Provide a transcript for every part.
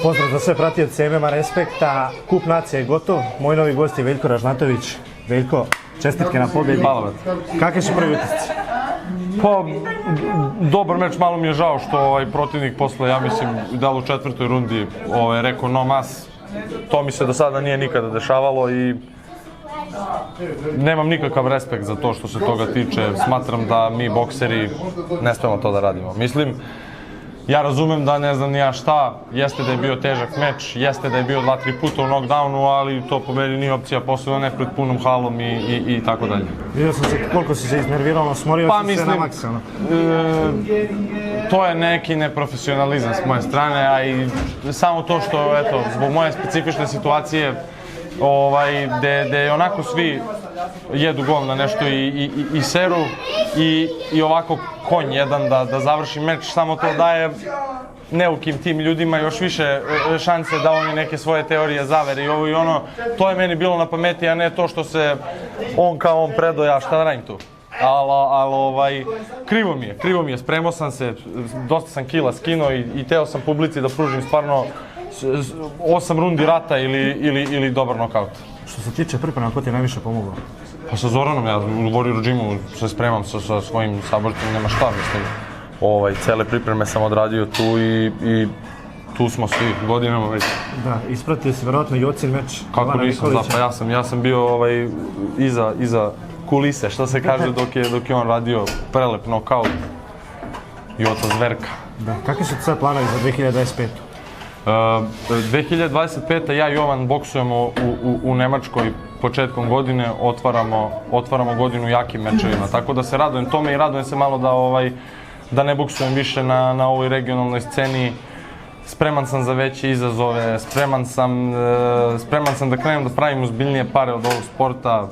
Pozdrav za sve pratioce MMA Respekta, kup nacije je gotov, moj novi gost je Veljko Ražnatović. Veljko, čestitke na pobjedi. Hvala vam. Kakvi su prvi utisci? Pa, dobar meč, malo mi je žao što protivnik posle, ja mislim, da u četvrtoj rundi rekao no mas. To mi se do sada nije nikada dešavalo i nemam nikakav respekt za to što se toga tiče. Smatram da mi bokseri ne smemo to da radimo. Mislim, ja razumem da ne znam ni ja šta, jeste da je bio težak meč, jeste da je bio 2-3 puta u knockdownu, ali to po meni nije opcija, posebno ne pred punom halom i tako dalje. Vidio sam se koliko si se iznervirao, smorio si se na maksimalno. To je neki neprofesionalizam s moje strane, a i samo to što, eto, zbog moje specifične situacije, gde onako svi jedu gol na nešto i seru i ovako konj jedan da završi meč, samo to daje neukim tim ljudima još više šanse da oni neke svoje teorije zavere i ovo i ono. To je meni bilo na pameti, a ne to što se on kao on predao, ja šta da radim tu. Ali krivo mi je, spremao sam se, dosta sam kila skinuo i teo sam publici da pružim stvarno 8 rundi rata ili dobar nokaut. Što se tiče priprema, ko ti je najviše pomogao? Pa sa Zoranom, ja u Warrior Gymu se spremam sa svojim saborcima, nema šta, mislim. Cele pripreme sam odradio tu i tu smo svi godinama već. Da, ispratio si verovatno i ocen meč Ivana Nikolića. Kako nisam, pa ja sam bio iza kulise, što se kaže, dok je on radio prelep nokaut i oca zverka. Da, kakvi su sad planovi za 2025? 2025. ja i Jovan boksujemo u Nemačkoj početkom godine, otvaramo godinu jakim mečevima, tako da se radujem tome i radujem se malo da ne boksujem više na ovoj regionalnoj sceni. Spreman sam za veće izazove, spreman sam da krenem da pravim ozbiljnije pare od ovog sporta.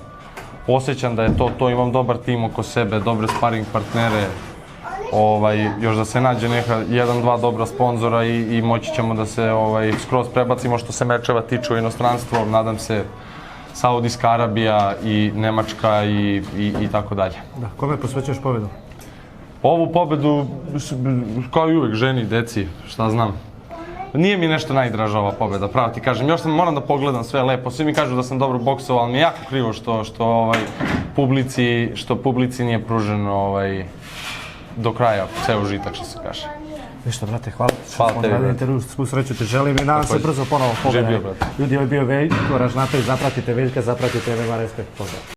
Osjećam da je to, imam dobar tim oko sebe, dobre sparing partnere. Još da se nađe neka 1-2 dobra sponzora i moći ćemo da se skroz prebacimo što se mečeva tiče u inostranstvo, nadam se Saudijska Arabija i Nemačka i tako dalje. Da, kome posvećuješ pobedu? Ovu pobedu, kao i uvek, ženi, deci, šta znam. Nije mi nešto najdraža ova pobeda, pravo ti kažem. Još moram da pogledam sve lepo, svi mi kažu da sam dobro boksovao, ali mi je jako krivo što publici nije pruženo do kraja ceo užitak, što se kaže. Ništa, brate, hvala ti. Hvala tebi, brate. Intervju, svu sreću ti želim i nadam se brzo ponovo pobeda. Živio, brate. Ljudi, ovo je bio Veljko Ražnatović, zapratite Veljka, zapratite MMA Respekt, pozdrav.